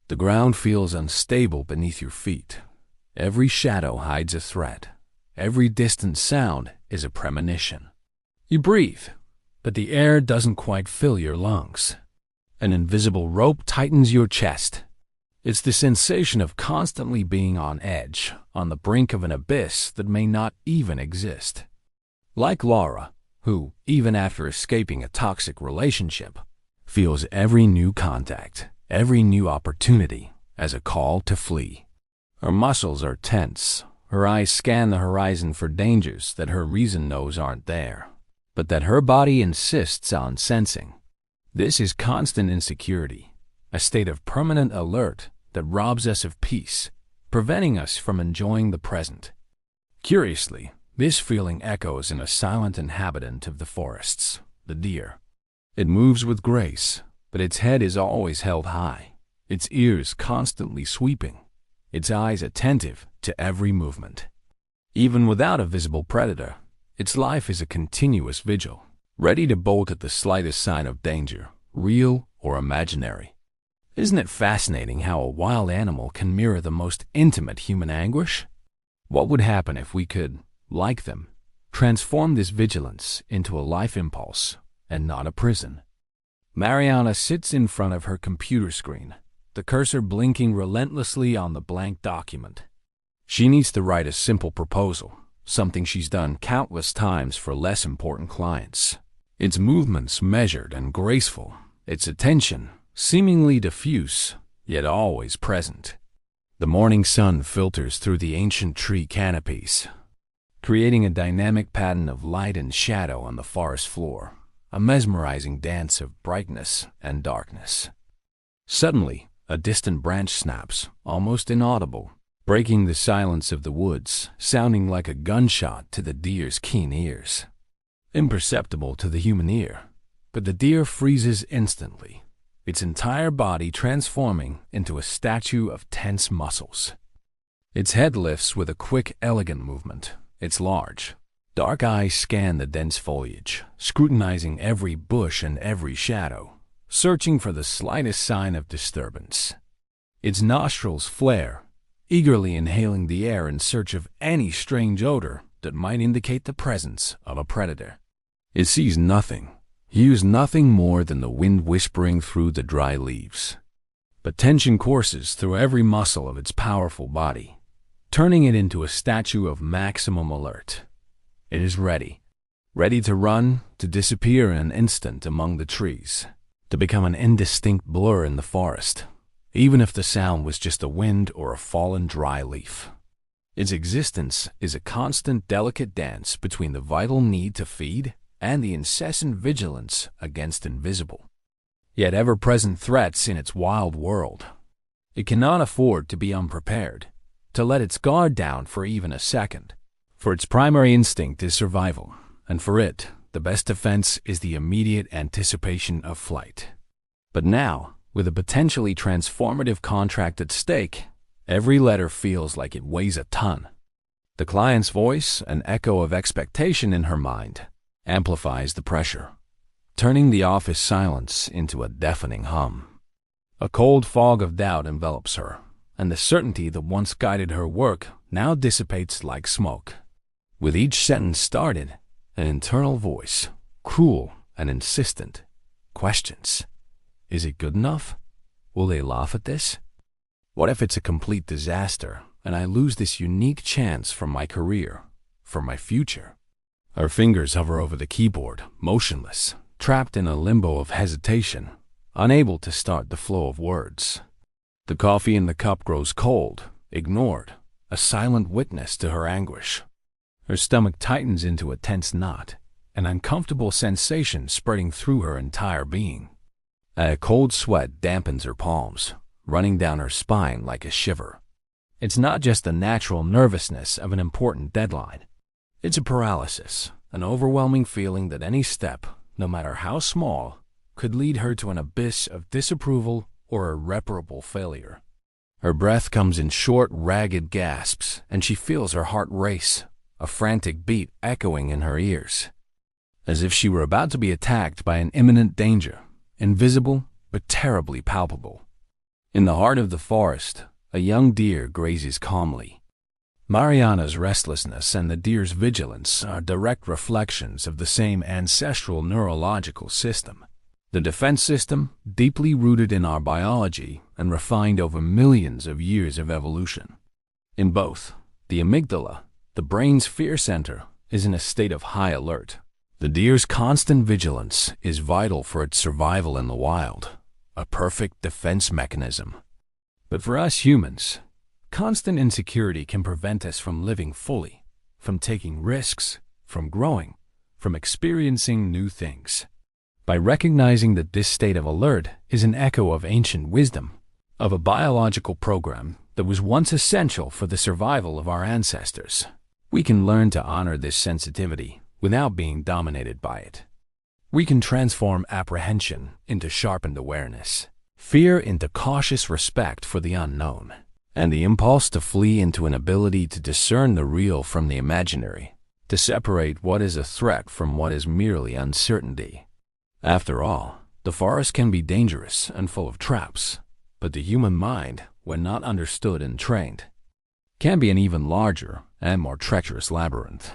The ground feels unstable beneath your feet. Every shadow hides a threat. Every distant sound is a premonition. You breathe, but the air doesn't quite fill your lungs. An invisible rope tightens your chest. It's the sensation of constantly being on edge, on the brink of an abyss that may not even exist. Like Laura, who, even after escaping a toxic relationship, feels every new contact, every new opportunity as a call to flee. Her muscles are tense. Her eyes scan the horizon for dangers that her reason knows aren't there, but that her body insists on sensing. This is constant insecurity, a state of permanent alert that robs us of peace, preventing us from enjoying the present. Curiously, this feeling echoes in a silent inhabitant of the forests, the deer. It moves with grace, but its head is always held high, its ears constantly sweeping, its eyes attentive to every movement. Even without a visible predator, its life is a continuous vigil, ready to bolt at the slightest sign of danger, real or imaginary. Isn't it fascinating how a wild animal can mirror the most intimate human anguish? What would happen if we could, like them, transform this vigilance into a life impulse and not a prison? Mariana sits in front of her computer screen, the cursor blinking relentlessly on the blank document. She needs to write a simple proposal, something she's done countless times for less important clients. Its movements measured and graceful, its attention seemingly diffuse, yet always present. The morning sun filters through the ancient tree canopies, creating a dynamic pattern of light and shadow on the forest floor, a mesmerizing dance of brightness and darkness. Suddenly, a distant branch snaps, almost inaudible, breaking the silence of the woods, sounding like a gunshot to the deer's keen ears. Imperceptible to the human ear, but the deer freezes instantly, its entire body transforming into a statue of tense muscles. Its head lifts with a quick, elegant movement. Its large, dark eyes scan the dense foliage, scrutinizing every bush and every shadow, searching for the slightest sign of disturbance. Its nostrils flare, eagerly inhaling the air in search of any strange odor that might indicate the presence of a predator. It sees nothing, hears nothing more than the wind whispering through the dry leaves. But tension courses through every muscle of its powerful body, turning it into a statue of maximum alert. It is ready to run, to disappear in an instant among the trees, to become an indistinct blur in the forest, even if the sound was just the wind or a fallen dry leaf. Its existence is a constant, delicate dance between the vital need to feed and the incessant vigilance against invisible, yet ever-present threats in its wild world. It cannot afford to be unprepared, to let its guard down for even a second, for its primary instinct is survival, and for it, the best defense is the immediate anticipation of flight. But now, with a potentially transformative contract at stake, every letter feels like it weighs a ton. The client's voice, an echo of expectation in her mind, amplifies the pressure, turning the office silence into a deafening hum. A cold fog of doubt envelops her, and the certainty that once guided her work now dissipates like smoke. With each sentence started, an internal voice, cruel and insistent, questions, "Is it good enough? Will they laugh at this? What if it's a complete disaster and I lose this unique chance for my career, for my future?" Her fingers hover over the keyboard, motionless, trapped in a limbo of hesitation, unable to start the flow of words. The coffee in the cup grows cold, ignored, a silent witness to her anguish. Her stomach tightens into a tense knot, an uncomfortable sensation spreading through her entire being. A cold sweat dampens her palms, running down her spine like a shiver. It's not just the natural nervousness of an important deadline. It's a paralysis, an overwhelming feeling that any step, no matter how small, could lead her to an abyss of disapproval or irreparable failure. Her breath comes in short, ragged gasps, and she feels her heart race, a frantic beat echoing in her ears, as if she were about to be attacked by an imminent danger, invisible but terribly palpable. In the heart of the forest, a young deer grazes calmly. Mariana's restlessness and the deer's vigilance are direct reflections of the same ancestral neurological system. The defense system, deeply rooted in our biology and refined over millions of years of evolution. In both, the amygdala, the brain's fear center, is in a state of high alert. The deer's constant vigilance is vital for its survival in the wild, a perfect defense mechanism. But for us humans, constant insecurity can prevent us from living fully, from taking risks, from growing, from experiencing new things. By recognizing that this state of alert is an echo of ancient wisdom, of a biological program that was once essential for the survival of our ancestors, we can learn to honor this sensitivity without being dominated by it. We can transform apprehension into sharpened awareness, fear into cautious respect for the unknown, and the impulse to flee into an ability to discern the real from the imaginary, to separate what is a threat from what is merely uncertainty. After all, the forest can be dangerous and full of traps, but the human mind, when not understood and trained, can be an even larger and more treacherous labyrinth.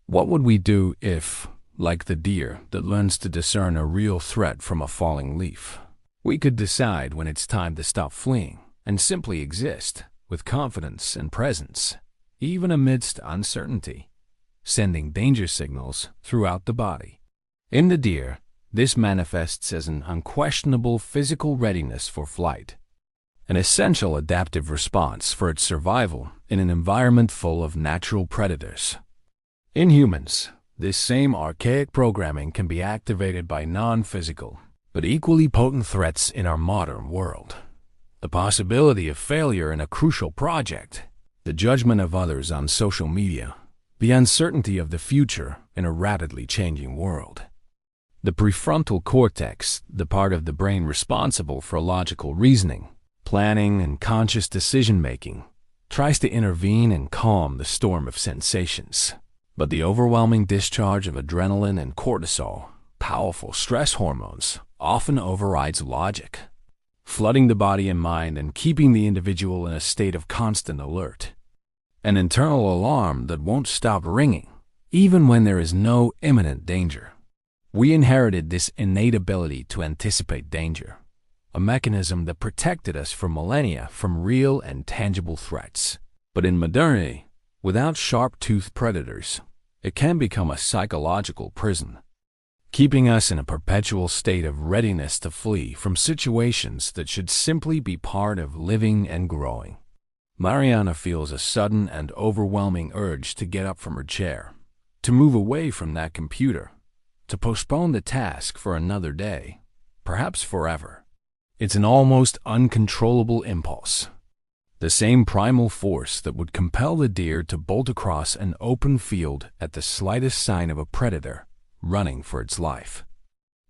What would we do if, like the deer that learns to discern a real threat from a falling leaf, we could decide when it's time to stop fleeing and simply exist with confidence and presence, even amidst uncertainty, sending danger signals throughout the body? In the deer, this manifests as an unquestionable physical readiness for flight, an essential adaptive response for its survival in an environment full of natural predators. In humans, this same archaic programming can be activated by non-physical, but equally potent threats in our modern world. The possibility of failure in a crucial project, the judgment of others on social media, the uncertainty of the future in a rapidly changing world. The prefrontal cortex, the part of the brain responsible for logical reasoning, planning, and conscious decision-making, tries to intervene and calm the storm of sensations. But the overwhelming discharge of adrenaline and cortisol, powerful stress hormones, often overrides logic, flooding the body and mind and keeping the individual in a state of constant alert. An internal alarm that won't stop ringing, even when there is no imminent danger. We inherited this innate ability to anticipate danger, a mechanism that protected us for millennia from real and tangible threats. But in modernity, without sharp-toothed predators, it can become a psychological prison, keeping us in a perpetual state of readiness to flee from situations that should simply be part of living and growing. Mariana feels a sudden and overwhelming urge to get up from her chair, to move away from that computer, to postpone the task for another day, perhaps forever. It's an almost uncontrollable impulse, the same primal force that would compel the deer to bolt across an open field at the slightest sign of a predator running for its life.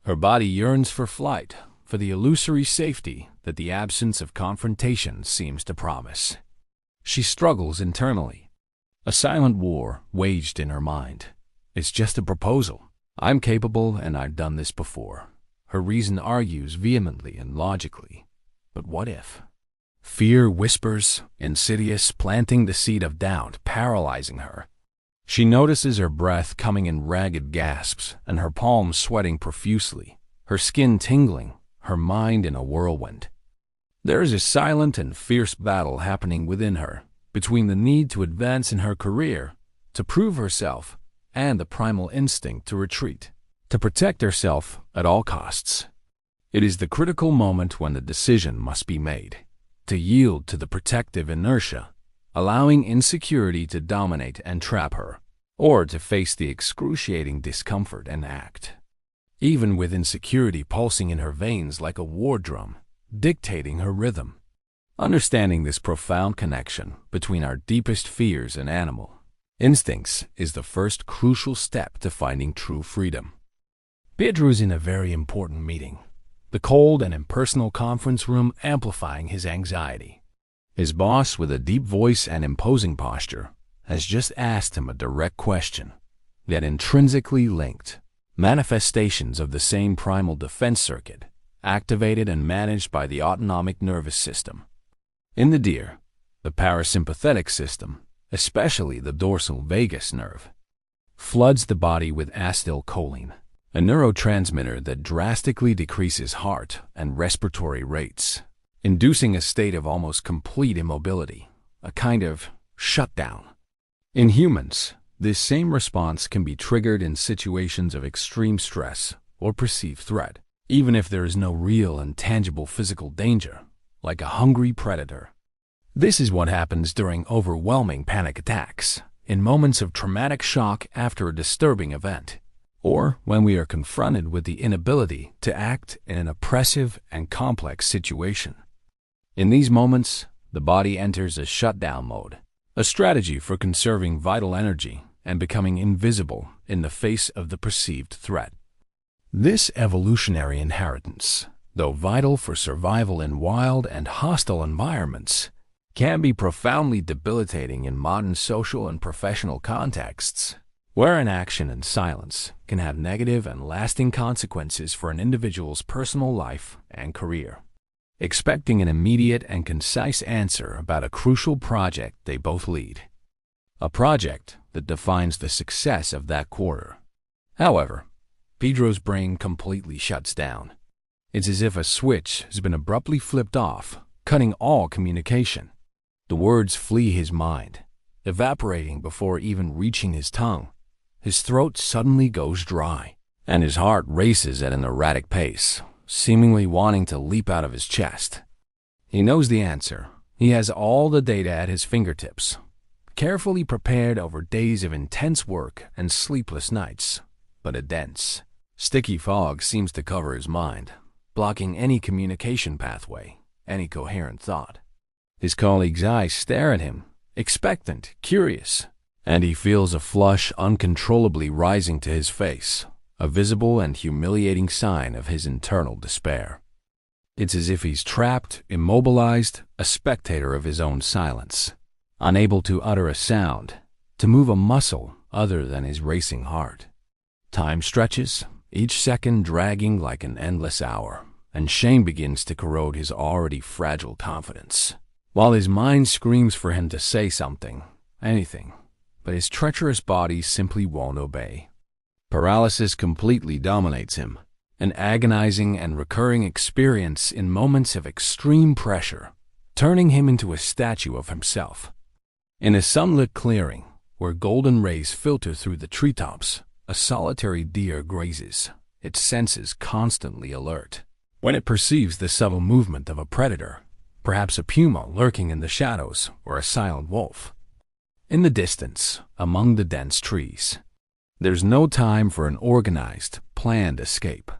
Her body yearns for flight, for the illusory safety that the absence of confrontation seems to promise. She struggles internally, a silent war waged in her mind. It's just a proposal. I'm capable and I've done this before. Her reason argues vehemently and logically. But what if? Fear whispers, insidious, planting the seed of doubt, paralyzing her. She notices her breath coming in ragged gasps and her palms sweating profusely, her skin tingling, her mind in a whirlwind. There is a silent and fierce battle happening within her between the need to advance in her career, to prove herself, and the primal instinct to retreat, to protect herself at all costs. It is the critical moment when the decision must be made, to yield to the protective inertia, allowing insecurity to dominate and trap her, or to face the excruciating discomfort and act. Even with insecurity pulsing in her veins like a war drum, dictating her rhythm. Understanding this profound connection between our deepest fears and animal instincts is the first crucial step to finding true freedom. Pedro is in a very important meeting, the cold and impersonal conference room amplifying his anxiety. His boss, with a deep voice and imposing posture, has just asked him a direct question that intrinsically linked manifestations of the same primal defense circuit activated and managed by the autonomic nervous system. In the deer, the parasympathetic system, especially the dorsal vagus nerve, floods the body with acetylcholine, a neurotransmitter that drastically decreases heart and respiratory rates, inducing a state of almost complete immobility, a kind of shutdown. In humans, this same response can be triggered in situations of extreme stress or perceived threat, even if there is no real and tangible physical danger, like a hungry predator. This is what happens during overwhelming panic attacks, in moments of traumatic shock after a disturbing event, or when we are confronted with the inability to act in an oppressive and complex situation. In these moments, the body enters a shutdown mode, a strategy for conserving vital energy and becoming invisible in the face of the perceived threat. This evolutionary inheritance, though vital for survival in wild and hostile environments, can be profoundly debilitating in modern social and professional contexts, where inaction and silence can have negative and lasting consequences for an individual's personal life and career. Expecting an immediate and concise answer about a crucial project they both lead, a project that defines the success of that quarter. However, Pedro's brain completely shuts down. It's as if a switch has been abruptly flipped off, cutting all communication. The words flee his mind, evaporating before even reaching his tongue. His throat suddenly goes dry, and his heart races at an erratic pace, seemingly wanting to leap out of his chest. He knows the answer. He has all the data at his fingertips, carefully prepared over days of intense work and sleepless nights. But a dense, sticky fog seems to cover his mind, blocking any communication pathway, any coherent thought. His colleague's eyes stare at him, expectant, curious, and he feels a flush uncontrollably rising to his face, a visible and humiliating sign of his internal despair. It's as if he's trapped, immobilized, a spectator of his own silence, unable to utter a sound, to move a muscle other than his racing heart. Time stretches, each second dragging like an endless hour, and shame begins to corrode his already fragile confidence, while his mind screams for him to say something, anything, but his treacherous body simply won't obey. Paralysis completely dominates him, an agonizing and recurring experience in moments of extreme pressure, turning him into a statue of himself. In a sunlit clearing, where golden rays filter through the treetops, a solitary deer grazes, its senses constantly alert. When it perceives the subtle movement of a predator, perhaps a puma lurking in the shadows or a silent wolf, in the distance, among the dense trees, there's no time for an organized, planned escape.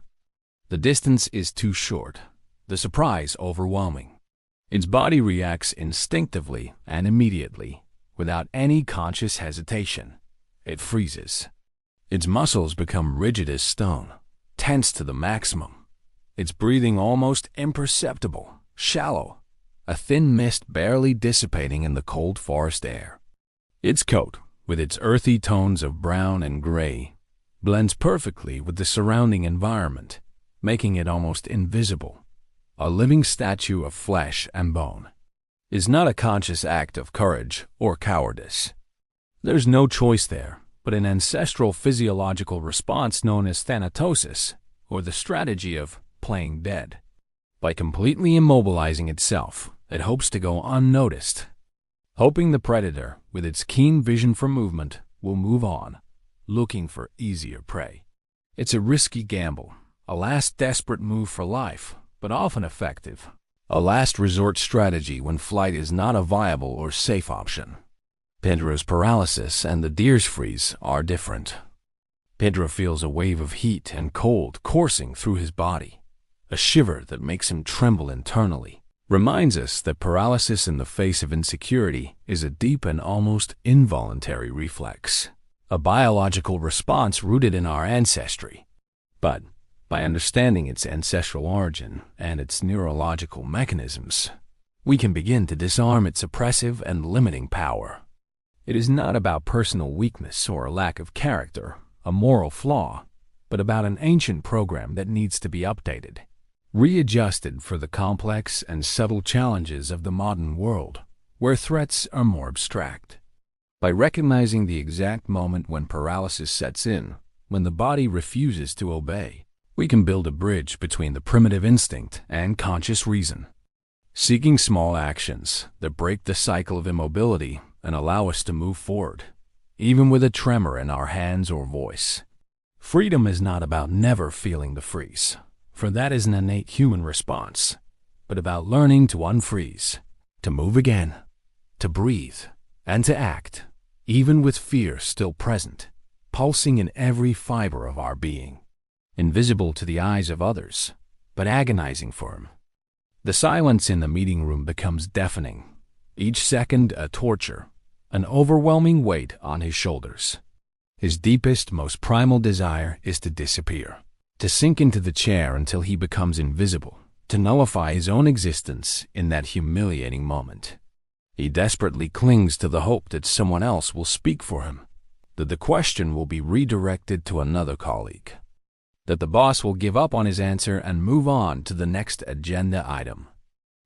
The distance is too short, the surprise overwhelming. Its body reacts instinctively and immediately, without any conscious hesitation. It freezes. Its muscles become rigid as stone, tense to the maximum. Its breathing almost imperceptible, shallow, a thin mist barely dissipating in the cold forest air. Its coat, with its earthy tones of brown and gray, blends perfectly with the surrounding environment, making it almost invisible. A living statue of flesh and bone. Is not a conscious act of courage or cowardice. There's no choice there, but an ancestral physiological response known as thanatosis, or the strategy of playing dead. By completely immobilizing itself, it hopes to go unnoticed, hoping the predator, with its keen vision for movement, will move on, looking for easier prey. It's a risky gamble, a last desperate move for life, but often effective. A last resort strategy when flight is not a viable or safe option. Pedro's paralysis and the deer's freeze are different. Pedro feels a wave of heat and cold coursing through his body, a shiver that makes him tremble internally. Reminds us that paralysis in the face of insecurity is a deep and almost involuntary reflex, a biological response rooted in our ancestry. But by understanding its ancestral origin and its neurological mechanisms, we can begin to disarm its oppressive and limiting power. It is not about personal weakness or a lack of character, a moral flaw, but about an ancient program that needs to be updated. readjusted for the complex and subtle challenges of the modern world, where threats are more abstract. By recognizing the exact moment when paralysis sets in, when the body refuses to obey, we can build a bridge between the primitive instinct and conscious reason, seeking small actions that break the cycle of immobility and allow us to move forward, even with a tremor in our hands or voice. Freedom is not about never feeling the freeze, for that is an innate human response, but about learning to unfreeze, to move again, to breathe, and to act, even with fear still present, pulsing in every fiber of our being, invisible to the eyes of others, but agonizing for him. The silence in the meeting room becomes deafening, each second a torture, an overwhelming weight on his shoulders. His deepest, most primal desire is to disappear, to sink into the chair until he becomes invisible, to nullify his own existence in that humiliating moment. He desperately clings to the hope that someone else will speak for him, that the question will be redirected to another colleague, that the boss will give up on his answer and move on to the next agenda item.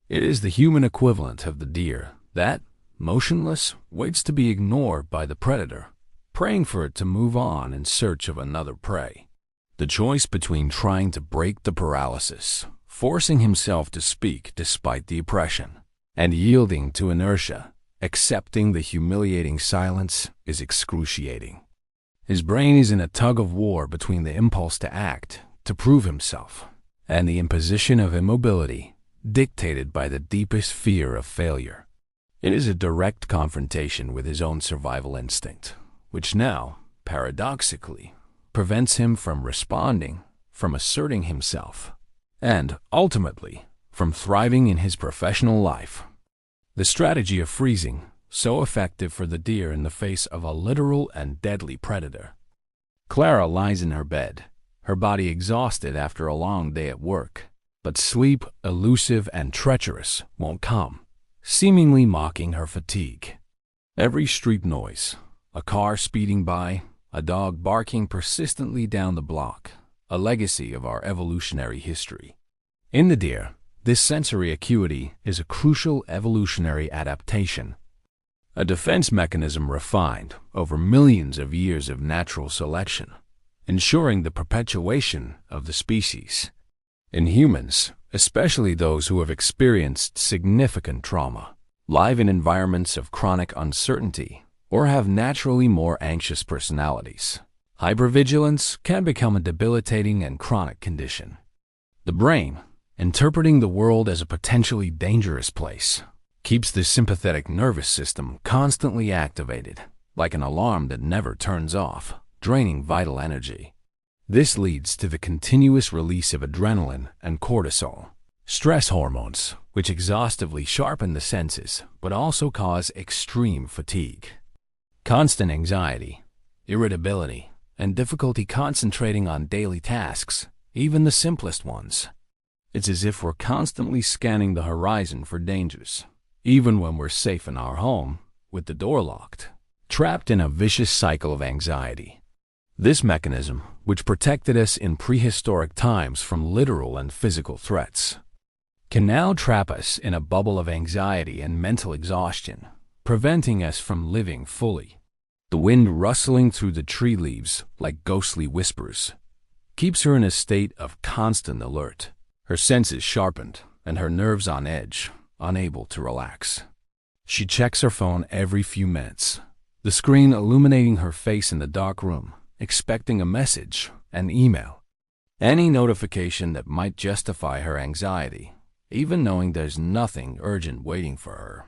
It is the human equivalent of the deer that, motionless, waits to be ignored by the predator, praying for it to move on in search of another prey. The choice between trying to break the paralysis, forcing himself to speak despite the oppression, and yielding to inertia, accepting the humiliating silence, is excruciating. His brain is in a tug-of-war between the impulse to act, to prove himself, and the imposition of immobility, dictated by the deepest fear of failure. It is a direct confrontation with his own survival instinct, which now, paradoxically, prevents him from responding, from asserting himself, and, ultimately, from thriving in his professional life. The strategy of freezing, so effective for the deer in the face of a literal and deadly predator. Clara lies in her bed, her body exhausted after a long day at work, but sleep, elusive and treacherous, won't come, seemingly mocking her fatigue. Every street noise, a car speeding by, a dog barking persistently down the block, a legacy of our evolutionary history. In the deer, this sensory acuity is a crucial evolutionary adaptation, a defense mechanism refined over millions of years of natural selection, ensuring the perpetuation of the species. In humans, especially those who have experienced significant trauma, live in environments of chronic uncertainty, or have naturally more anxious personalities, hypervigilance can become a debilitating and chronic condition. The brain, interpreting the world as a potentially dangerous place, keeps the sympathetic nervous system constantly activated, like an alarm that never turns off, draining vital energy. This leads to the continuous release of adrenaline and cortisol, stress hormones, which exhaustively sharpen the senses but also cause extreme fatigue. Constant anxiety, irritability, and difficulty concentrating on daily tasks, even the simplest ones. It's as if we're constantly scanning the horizon for dangers, even when we're safe in our home, with the door locked, trapped in a vicious cycle of anxiety. This mechanism, which protected us in prehistoric times from literal and physical threats, can now trap us in a bubble of anxiety and mental exhaustion, preventing us from living fully. The wind rustling through the tree leaves like ghostly whispers keeps her in a state of constant alert, her senses sharpened and her nerves on edge, unable to relax. She checks her phone every few minutes, the screen illuminating her face in the dark room, expecting a message, an email, any notification that might justify her anxiety, even knowing there's nothing urgent waiting for her.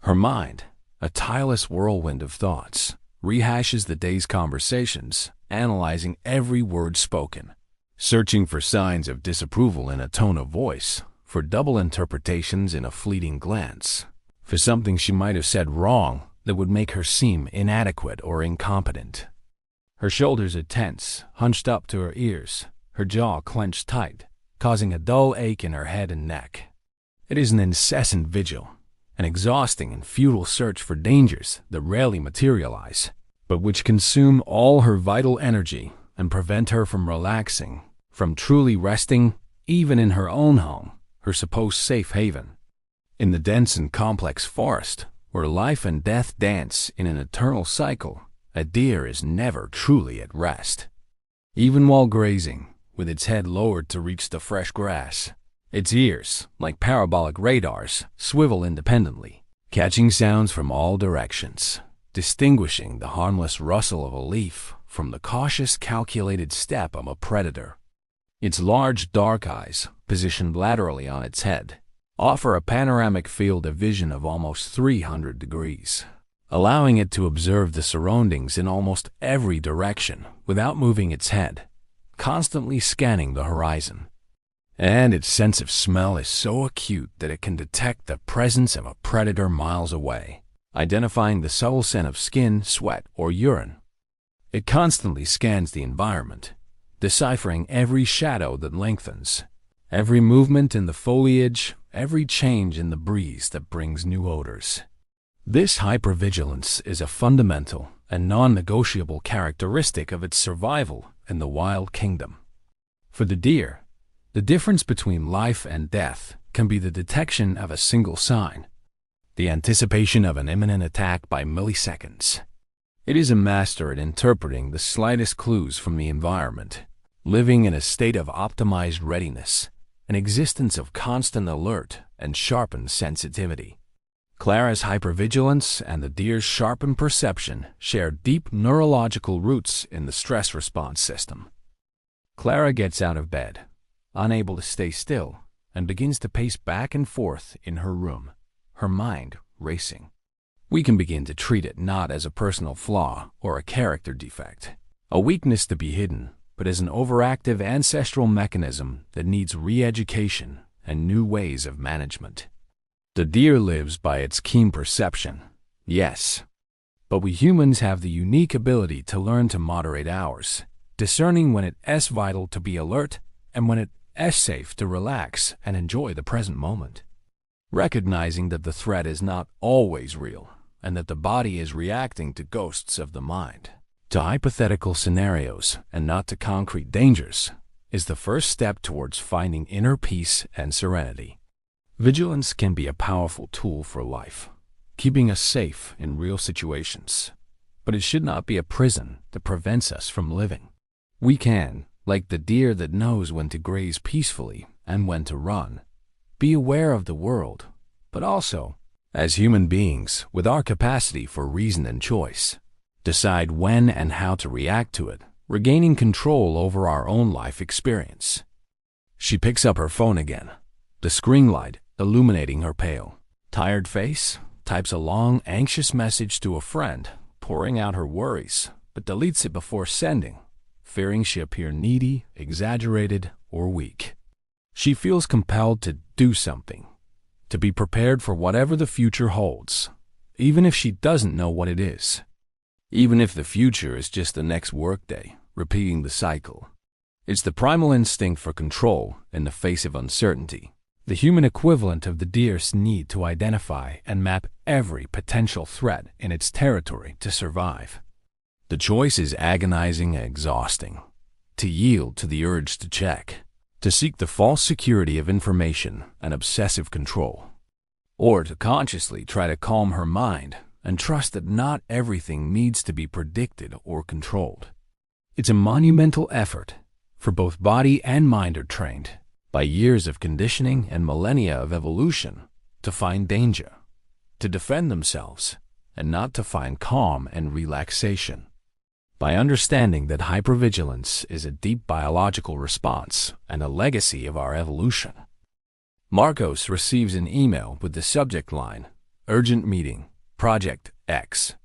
Her mind, a tireless whirlwind of thoughts, rehashes the day's conversations, analyzing every word spoken, searching for signs of disapproval in a tone of voice, for double interpretations in a fleeting glance, for something she might have said wrong that would make her seem inadequate or incompetent. Her shoulders are tense, hunched up to her ears, her jaw clenched tight, causing a dull ache in her head and neck. It is an incessant vigil, an exhausting and futile search for dangers that rarely materialize, but which consume all her vital energy and prevent her from relaxing, from truly resting even in her own home, her supposed safe haven. In the dense and complex forest, where life and death dance in an eternal cycle, a deer is never truly at rest. Even while grazing, with its head lowered to reach the fresh grass, its ears, like parabolic radars, swivel independently, catching sounds from all directions, distinguishing the harmless rustle of a leaf from the cautious, calculated step of a predator. Its large, dark eyes, positioned laterally on its head, offer a panoramic field of vision of almost 300 degrees, allowing it to observe the surroundings in almost every direction without moving its head, constantly scanning the horizon. And its sense of smell is so acute that it can detect the presence of a predator miles away, identifying the subtle scent of skin, sweat, or urine. It constantly scans the environment, deciphering every shadow that lengthens, every movement in the foliage, every change in the breeze that brings new odors. This hypervigilance is a fundamental and non-negotiable characteristic of its survival in the wild kingdom. For the deer, the difference between life and death can be the detection of a single sign, the anticipation of an imminent attack by milliseconds. It is a master at interpreting the slightest clues from the environment, living in a state of optimized readiness, an existence of constant alert and sharpened sensitivity. Clara's hypervigilance and the deer's sharpened perception share deep neurological roots in the stress response system. Clara gets out of bed, unable to stay still, and begins to pace back and forth in her room, her mind racing. We can begin to treat it not as a personal flaw or a character defect, a weakness to be hidden, but as an overactive ancestral mechanism that needs re-education and new ways of management. The deer lives by its keen perception, yes, but we humans have the unique ability to learn to moderate ours, discerning when it is vital to be alert and when it is safe to relax and enjoy the present moment. Recognizing that the threat is not always real and that the body is reacting to ghosts of the mind, to hypothetical scenarios and not to concrete dangers, is the first step towards finding inner peace and serenity. Vigilance can be a powerful tool for life, keeping us safe in real situations, but it should not be a prison that prevents us from living. We can, like the deer that knows when to graze peacefully and when to run, be aware of the world, but also, as human beings with our capacity for reason and choice, decide when and how to react to it, regaining control over our own life experience. She picks up her phone again, the screen light illuminating her pale, tired face, types a long, anxious message to a friend, pouring out her worries, but deletes it before sending, fearing she appear needy, exaggerated, or weak. She feels compelled to do something, to be prepared for whatever the future holds, even if she doesn't know what it is. Even if the future is just the next workday, repeating the cycle. It's the primal instinct for control in the face of uncertainty, the human equivalent of the deer's need to identify and map every potential threat in its territory to survive. The choice is agonizing and exhausting. To yield to the urge to check, to seek the false security of information and obsessive control, or to consciously try to calm her mind and trust that not everything needs to be predicted or controlled. It's a monumental effort, for both body and mind are trained, by years of conditioning and millennia of evolution, to find danger, to defend themselves, and not to find calm and relaxation. By understanding that hypervigilance is a deep biological response and a legacy of our evolution. Marcos receives an email with the subject line, "Urgent Meeting, Project X."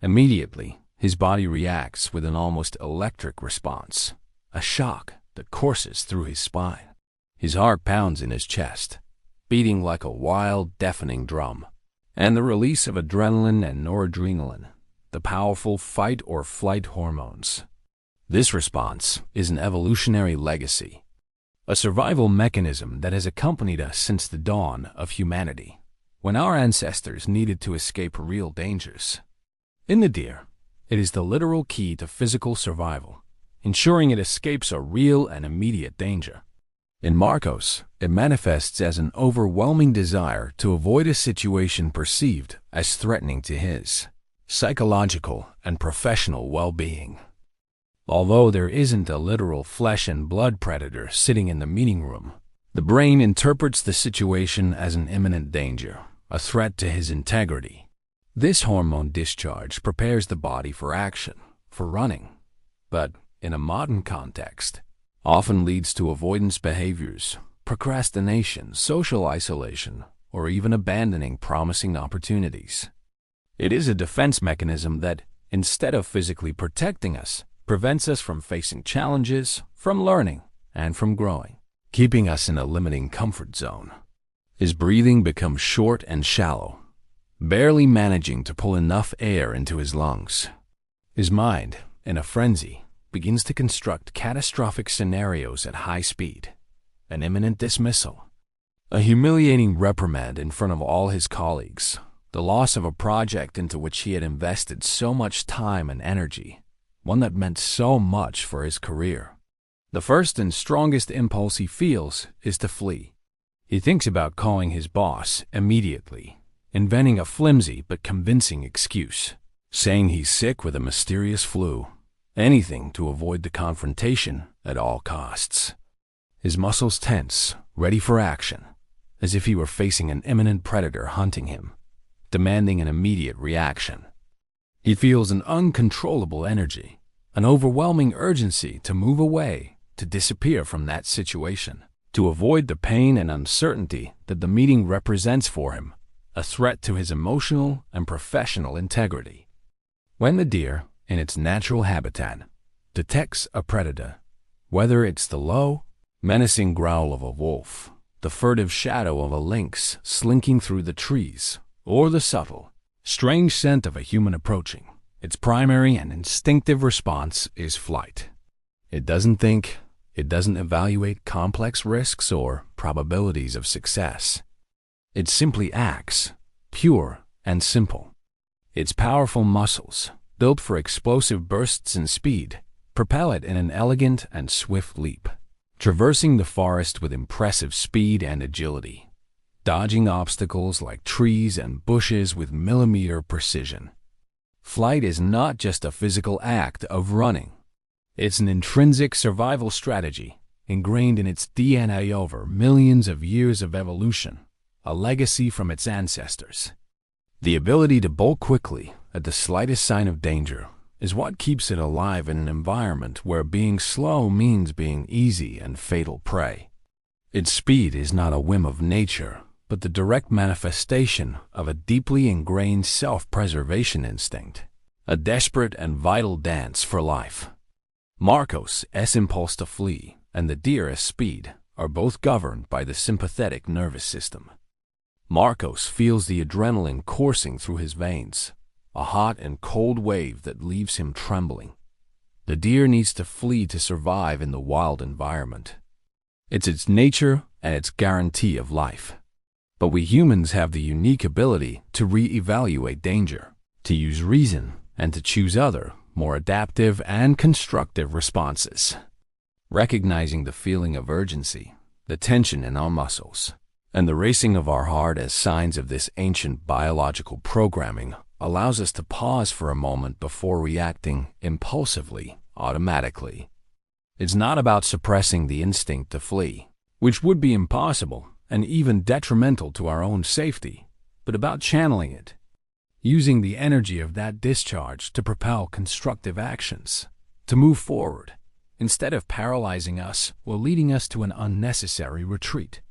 Immediately, his body reacts with an almost electric response, a shock that courses through his spine. His heart pounds in his chest, beating like a wild, deafening drum, and the release of adrenaline and noradrenaline, the powerful fight-or-flight hormones. This response is an evolutionary legacy, a survival mechanism that has accompanied us since the dawn of humanity, when our ancestors needed to escape real dangers. In the deer, it is the literal key to physical survival, ensuring it escapes a real and immediate danger. In Marcos, it manifests as an overwhelming desire to avoid a situation perceived as threatening to his psychological and professional well-being. Although there isn't a literal flesh and blood predator sitting in the meeting room, the brain interprets the situation as an imminent danger, a threat to his integrity. This hormone discharge prepares the body for action, for running, but in a modern context, often leads to avoidance behaviors, procrastination, social isolation, or even abandoning promising opportunities. It is a defense mechanism that, instead of physically protecting us, prevents us from facing challenges, from learning, and from growing, keeping us in a limiting comfort zone. His breathing becomes short and shallow, barely managing to pull enough air into his lungs. His mind, in a frenzy, begins to construct catastrophic scenarios at high speed: an imminent dismissal, a humiliating reprimand in front of all his colleagues, the loss of a project into which he had invested so much time and energy, one that meant so much for his career. The first and strongest impulse he feels is to flee. He thinks about calling his boss immediately, inventing a flimsy but convincing excuse, saying he's sick with a mysterious flu, anything to avoid the confrontation at all costs. His muscles tense, ready for action, as if he were facing an imminent predator hunting him, demanding an immediate reaction. He feels an uncontrollable energy, an overwhelming urgency to move away, to disappear from that situation, to avoid the pain and uncertainty that the meeting represents for him, a threat to his emotional and professional integrity. When the deer, in its natural habitat, detects a predator, whether it's the low, menacing growl of a wolf, the furtive shadow of a lynx slinking through the trees, or the subtle, strange scent of a human approaching, its primary and instinctive response is flight. It doesn't think, it doesn't evaluate complex risks or probabilities of success. It simply acts, pure and simple. Its powerful muscles, built for explosive bursts and speed, propel it in an elegant and swift leap, traversing the forest with impressive speed and agility, dodging obstacles like trees and bushes with millimeter precision. Flight is not just a physical act of running. It's an intrinsic survival strategy ingrained in its DNA over millions of years of evolution, a legacy from its ancestors. The ability to bolt quickly at the slightest sign of danger is what keeps it alive in an environment where being slow means being easy and fatal prey. Its speed is not a whim of nature, but the direct manifestation of a deeply ingrained self-preservation instinct, a desperate and vital dance for life. Marcos' impulse to flee and the deer's speed are both governed by the sympathetic nervous system. Marcos feels the adrenaline coursing through his veins, a hot and cold wave that leaves him trembling. The deer needs to flee to survive in the wild environment. It's its nature and its guarantee of life. But we humans have the unique ability to re-evaluate danger, to use reason, and to choose other, more adaptive and constructive responses. Recognizing the feeling of urgency, the tension in our muscles, and the racing of our heart as signs of this ancient biological programming allows us to pause for a moment before reacting impulsively, automatically. It's not about suppressing the instinct to flee, which would be impossible and even detrimental to our own safety, but about channeling it, using the energy of that discharge to propel constructive actions, to move forward, instead of paralyzing us or leading us to an unnecessary retreat.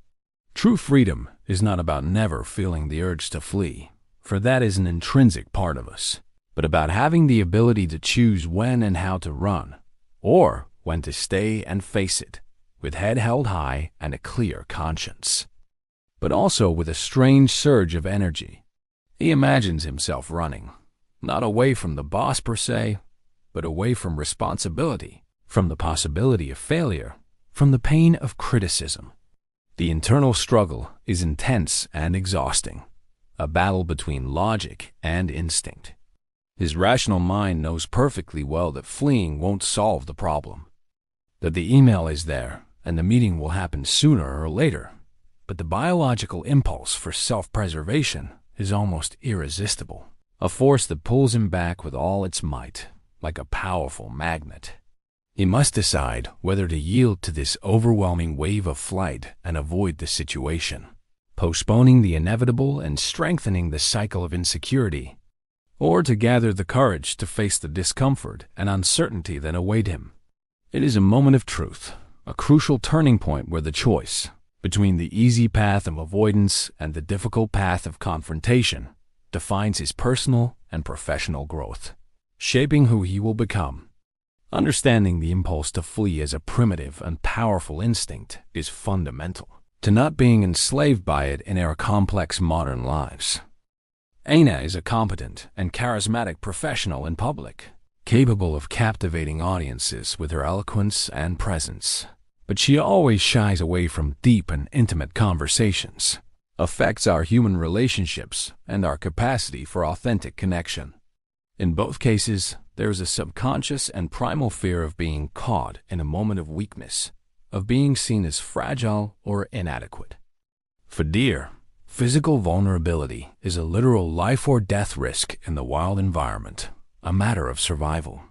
True freedom is not about never feeling the urge to flee, for that is an intrinsic part of us, but about having the ability to choose when and how to run, or when to stay and face it, with head held high and a clear conscience. But also with a strange surge of energy. He imagines himself running, not away from the boss per se, but away from responsibility, from the possibility of failure, from the pain of criticism. The internal struggle is intense and exhausting, a battle between logic and instinct. His rational mind knows perfectly well that fleeing won't solve the problem, that the email is there, and the meeting will happen sooner or later. But the biological impulse for self-preservation is almost irresistible, a force that pulls him back with all its might, like a powerful magnet. He must decide whether to yield to this overwhelming wave of flight and avoid the situation, postponing the inevitable and strengthening the cycle of insecurity, or to gather the courage to face the discomfort and uncertainty that await him. It is a moment of truth, a crucial turning point where the choice between the easy path of avoidance and the difficult path of confrontation defines his personal and professional growth, shaping who he will become. Understanding the impulse to flee as a primitive and powerful instinct is fundamental to not being enslaved by it in our complex modern lives. Aina is a competent and charismatic professional in public, capable of captivating audiences with her eloquence and presence. But she always shies away from deep and intimate conversations, affects our human relationships and our capacity for authentic connection. In both cases, there is a subconscious and primal fear of being caught in a moment of weakness, of being seen as fragile or inadequate. For deer, physical vulnerability is a literal life or death risk in the wild environment, a matter of survival.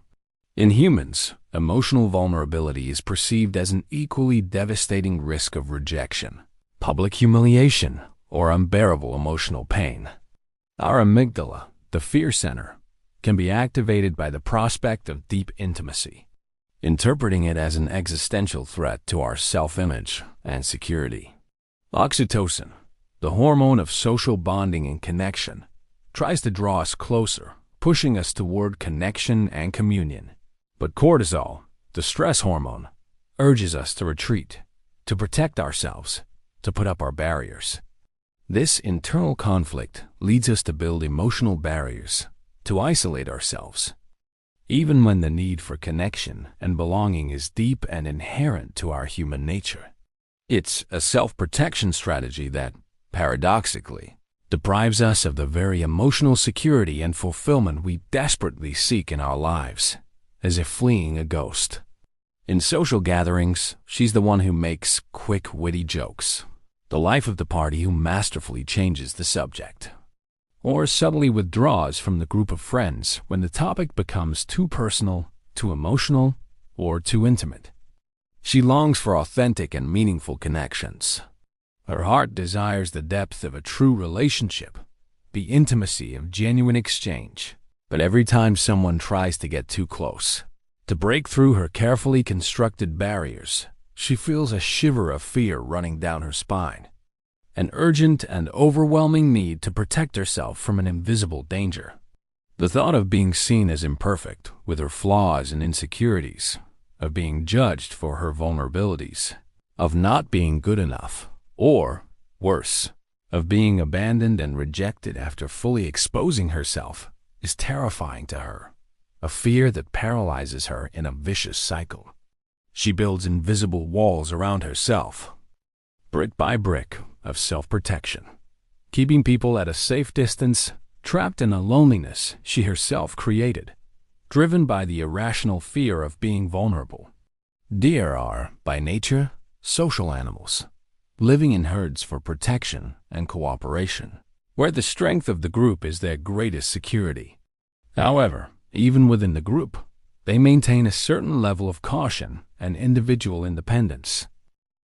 In humans, emotional vulnerability is perceived as an equally devastating risk of rejection, public humiliation, or unbearable emotional pain. Our amygdala, the fear center, can be activated by the prospect of deep intimacy, interpreting it as an existential threat to our self-image and security. Oxytocin, the hormone of social bonding and connection, tries to draw us closer, pushing us toward connection and communion. But cortisol, the stress hormone, urges us to retreat, to protect ourselves, to put up our barriers. This internal conflict leads us to build emotional barriers, to isolate ourselves, even when the need for connection and belonging is deep and inherent to our human nature. It's a self-protection strategy that, paradoxically, deprives us of the very emotional security and fulfillment we desperately seek in our lives, as if fleeing a ghost. In social gatherings, she's the one who makes quick, witty jokes, the life of the party who masterfully changes the subject, or subtly withdraws from the group of friends when the topic becomes too personal, too emotional, or too intimate. She longs for authentic and meaningful connections. Her heart desires the depth of a true relationship, the intimacy of genuine exchange. But every time someone tries to get too close, to break through her carefully constructed barriers, she feels a shiver of fear running down her spine, an urgent and overwhelming need to protect herself from an invisible danger. The thought of being seen as imperfect, with her flaws and insecurities, of being judged for her vulnerabilities, of not being good enough, or, worse, of being abandoned and rejected after fully exposing herself, is terrifying to her, a fear that paralyzes her in a vicious cycle. She builds invisible walls around herself, brick by brick, of self-protection, keeping people at a safe distance, trapped in a loneliness she herself created, driven by the irrational fear of being vulnerable. Deer are, by nature, social animals, living in herds for protection and cooperation, where the strength of the group is their greatest security. However, even within the group, they maintain a certain level of caution and individual independence.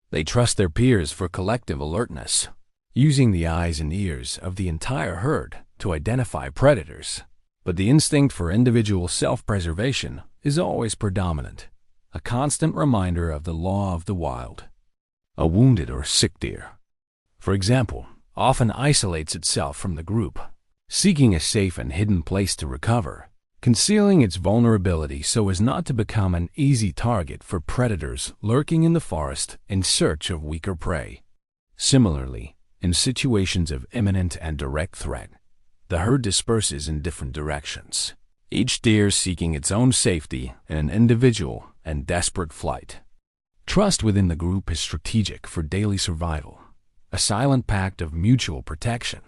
They trust their peers for collective alertness, using the eyes and ears of the entire herd to identify predators. But the instinct for individual self-preservation is always predominant, a constant reminder of the law of the wild. A wounded or sick deer, for example, often isolates itself from the group, seeking a safe and hidden place to recover, concealing its vulnerability so as not to become an easy target for predators lurking in the forest in search of weaker prey. Similarly, in situations of imminent and direct threat, the herd disperses in different directions, each deer seeking its own safety in an individual and desperate flight. Trust within the group is strategic for daily survival, a silent pact of mutual protection,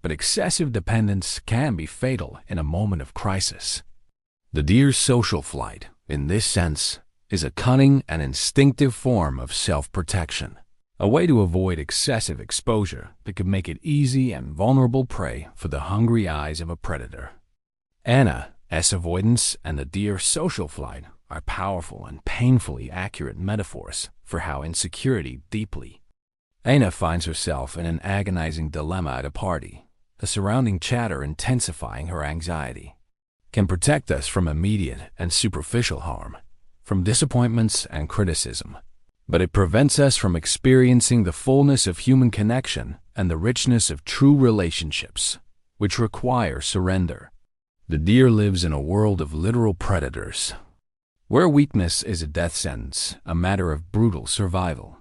but excessive dependence can be fatal in a moment of crisis. The deer's social flight, in this sense, is a cunning and instinctive form of self-protection, a way to avoid excessive exposure that could make it easy and vulnerable prey for the hungry eyes of a predator. Anna's avoidance and the deer's social flight are powerful and painfully accurate metaphors for how insecurity deeply. Anna finds herself in an agonizing dilemma at a party, the surrounding chatter intensifying her anxiety. Can protect us from immediate and superficial harm, from disappointments and criticism, but it prevents us from experiencing the fullness of human connection and the richness of true relationships, which require surrender. The deer lives in a world of literal predators, where weakness is a death sentence, a matter of brutal survival.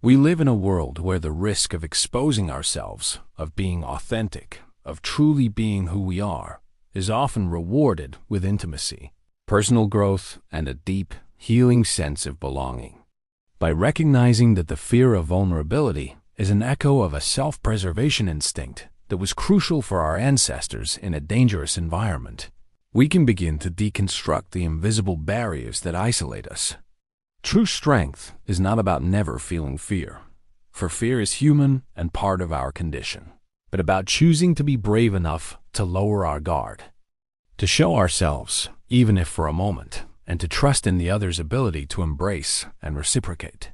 We live in a world where the risk of exposing ourselves, of being authentic, of truly being who we are, is often rewarded with intimacy, personal growth, and a deep, healing sense of belonging. By recognizing that the fear of vulnerability is an echo of a self-preservation instinct that was crucial for our ancestors in a dangerous environment, we can begin to deconstruct the invisible barriers that isolate us. True strength is not about never feeling fear, for fear is human and part of our condition, but about choosing to be brave enough to lower our guard, to show ourselves, even if for a moment, and to trust in the other's ability to embrace and reciprocate.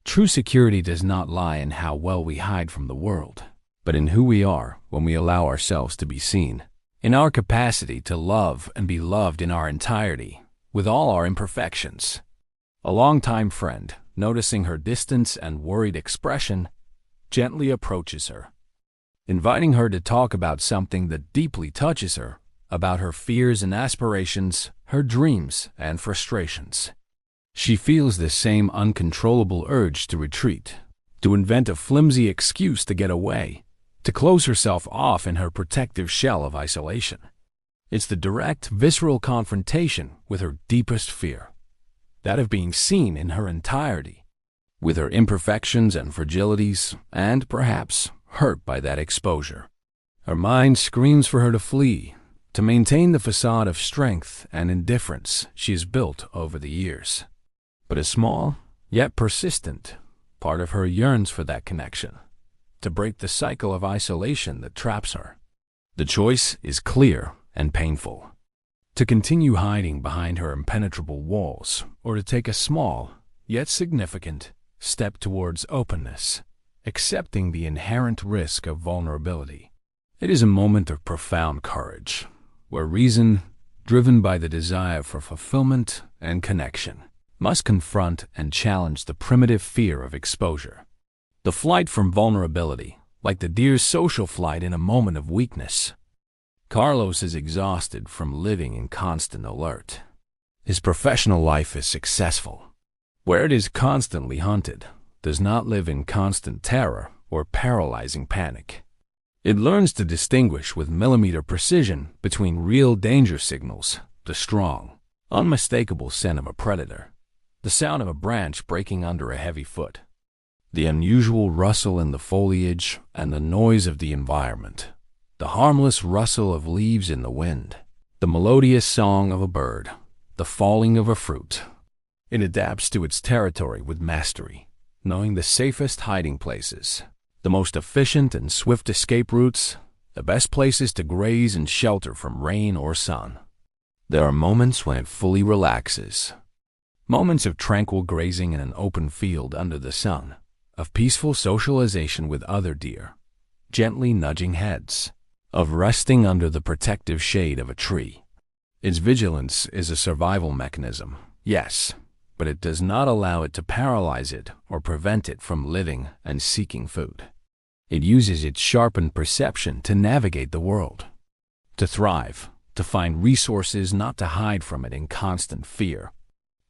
True security does not lie in how well we hide from the world, but in who we are when we allow ourselves to be seen, in our capacity to love and be loved in our entirety, with all our imperfections. A longtime friend, noticing her distance and worried expression, gently approaches her, inviting her to talk about something that deeply touches her, about her fears and aspirations, her dreams and frustrations. She feels this same uncontrollable urge to retreat, to invent a flimsy excuse to get away, to close herself off in her protective shell of isolation. It's the direct, visceral confrontation with her deepest fear, that of being seen in her entirety, with her imperfections and fragilities, and perhaps hurt by that exposure. Her mind screams for her to flee, to maintain the facade of strength and indifference she has built over the years. But a small, yet persistent, part of her yearns for that connection, to break the cycle of isolation that traps her. The choice is clear and painful: to continue hiding behind her impenetrable walls, or to take a small, yet significant, step towards openness, accepting the inherent risk of vulnerability. It is a moment of profound courage, where reason, driven by the desire for fulfillment and connection, must confront and challenge the primitive fear of exposure. The flight from vulnerability, like the deer's social flight in a moment of weakness. Carlos is exhausted from living in constant alert. His professional life is successful. Where it is constantly hunted, does not live in constant terror or paralyzing panic. It learns to distinguish with millimeter precision between real danger signals, the strong, unmistakable scent of a predator, the sound of a branch breaking under a heavy foot, the unusual rustle in the foliage and the noise of the environment, the harmless rustle of leaves in the wind, the melodious song of a bird, the falling of a fruit. It adapts to its territory with mastery, knowing the safest hiding places, the most efficient and swift escape routes, the best places to graze and shelter from rain or sun. There are moments when it fully relaxes, moments of tranquil grazing in an open field under the sun, of peaceful socialization with other deer, gently nudging heads, of resting under the protective shade of a tree. Its vigilance is a survival mechanism, yes, but it does not allow it to paralyze it or prevent it from living and seeking food. It uses its sharpened perception to navigate the world, to thrive, to find resources, not to hide from it in constant fear.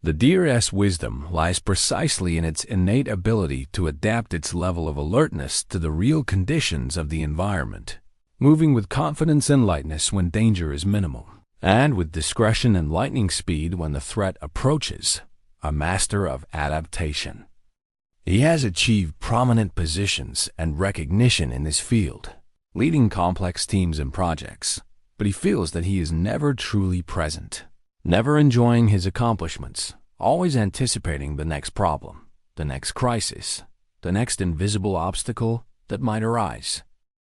The deer's wisdom lies precisely in its innate ability to adapt its level of alertness to the real conditions of the environment, moving with confidence and lightness when danger is minimal, and with discretion and lightning speed when the threat approaches. A master of adaptation. He has achieved prominent positions and recognition in his field, leading complex teams and projects, but he feels that he is never truly present, never enjoying his accomplishments, always anticipating the next problem, the next crisis, the next invisible obstacle that might arise.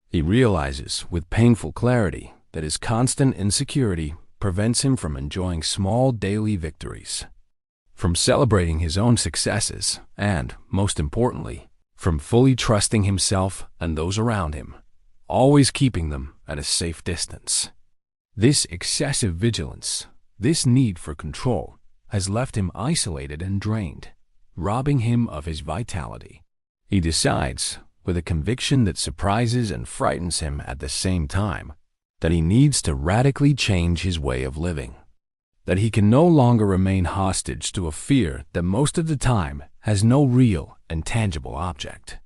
He realizes with painful clarity that his constant insecurity prevents him from enjoying small daily victories, from celebrating his own successes, and, most importantly, from fully trusting himself and those around him, always keeping them at a safe distance. This excessive vigilance, this need for control, has left him isolated and drained, robbing him of his vitality. He decides, with a conviction that surprises and frightens him at the same time, that he needs to radically change his way of living, that he can no longer remain hostage to a fear that most of the time has no real and tangible object.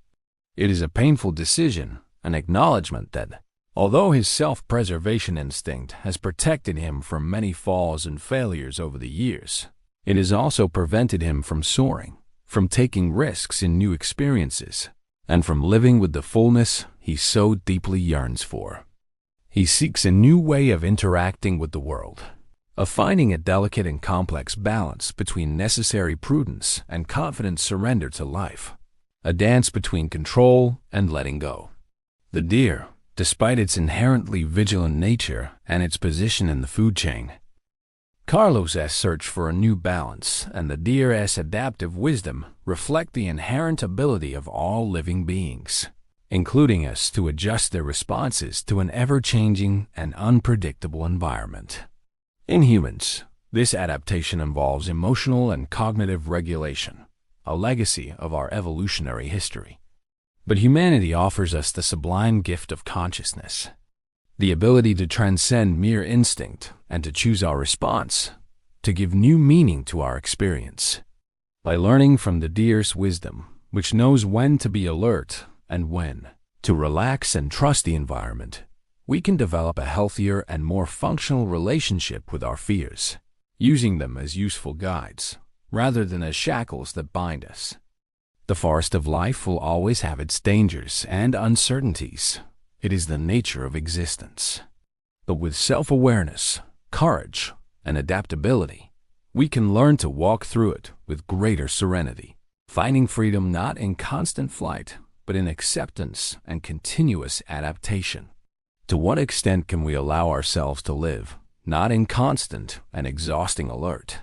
It is a painful decision, an acknowledgement that, although his self-preservation instinct has protected him from many falls and failures over the years, it has also prevented him from soaring, from taking risks in new experiences, and from living with the fullness he so deeply yearns for. He seeks a new way of interacting with the world, of finding a delicate and complex balance between necessary prudence and confident surrender to life, a dance between control and letting go. The deer, despite its inherently vigilant nature and its position in the food chain, Carlos's search for a new balance and the deer's adaptive wisdom reflect the inherent ability of all living beings, including us, to adjust their responses to an ever-changing and unpredictable environment. In humans, this adaptation involves emotional and cognitive regulation, a legacy of our evolutionary history. But humanity offers us the sublime gift of consciousness, the ability to transcend mere instinct and to choose our response, to give new meaning to our experience. By learning from the deer's wisdom, which knows when to be alert and when to relax and trust the environment, we can develop a healthier and more functional relationship with our fears, using them as useful guides rather than as shackles that bind us. The forest of life will always have its dangers and uncertainties. It is the nature of existence. But with self-awareness, courage, and adaptability, we can learn to walk through it with greater serenity, finding freedom not in constant flight, but in acceptance and continuous adaptation. To what extent can we allow ourselves to live, not in constant and exhausting alert,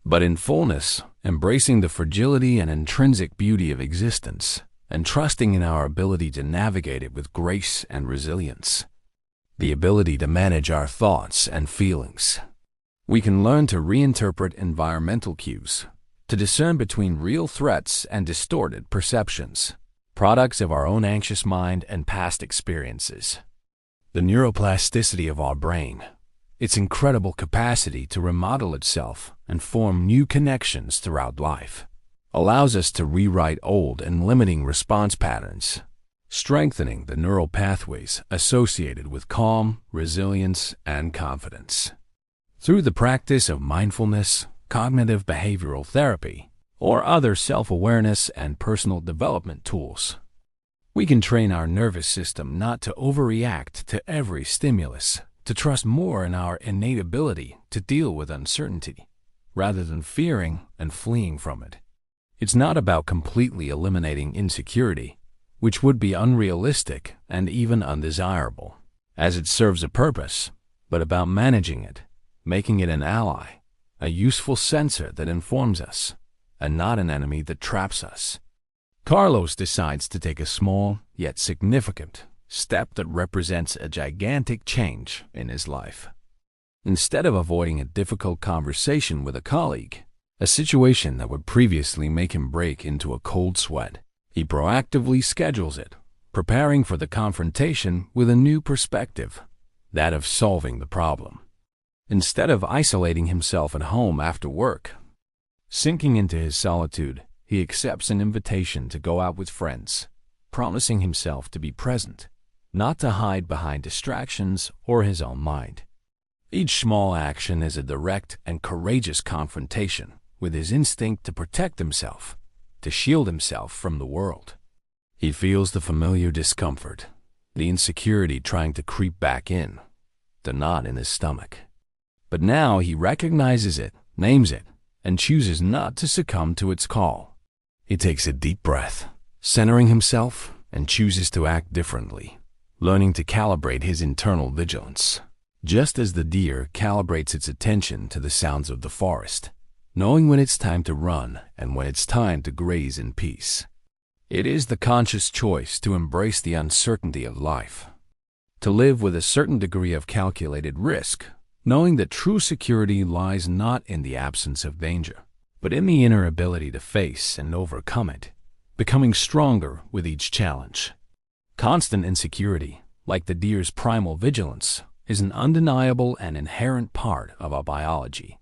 but in fullness, embracing the fragility and intrinsic beauty of existence, and trusting in our ability to navigate it with grace and resilience, the ability to manage our thoughts and feelings? We can learn to reinterpret environmental cues, to discern between real threats and distorted perceptions, products of our own anxious mind and past experiences. The neuroplasticity of our brain, its incredible capacity to remodel itself and form new connections throughout life, allows us to rewrite old and limiting response patterns, strengthening the neural pathways associated with calm, resilience, and confidence. Through the practice of mindfulness, cognitive behavioral therapy, or other self-awareness and personal development tools, we can train our nervous system not to overreact to every stimulus, to trust more in our innate ability to deal with uncertainty, rather than fearing and fleeing from it. It's not about completely eliminating insecurity, which would be unrealistic and even undesirable, as it serves a purpose, but about managing it, making it an ally, a useful sensor that informs us, and not an enemy that traps us. Carlos decides to take a small, yet significant, step that represents a gigantic change in his life. Instead of avoiding a difficult conversation with a colleague, a situation that would previously make him break into a cold sweat, he proactively schedules it, preparing for the confrontation with a new perspective, that of solving the problem. Instead of isolating himself at home after work, sinking into his solitude, he accepts an invitation to go out with friends, promising himself to be present, not to hide behind distractions or his own mind. Each small action is a direct and courageous confrontation with his instinct to protect himself, to shield himself from the world. He feels the familiar discomfort, the insecurity trying to creep back in, the knot in his stomach. But now he recognizes it, names it, and chooses not to succumb to its call. He takes a deep breath, centering himself, and chooses to act differently, learning to calibrate his internal vigilance. Just as the deer calibrates its attention to the sounds of the forest, knowing when it's time to run and when it's time to graze in peace. It is the conscious choice to embrace the uncertainty of life, to live with a certain degree of calculated risk, knowing that true security lies not in the absence of danger, but in the inner ability to face and overcome it, becoming stronger with each challenge. Constant insecurity, like the deer's primal vigilance, is an undeniable and inherent part of our biology.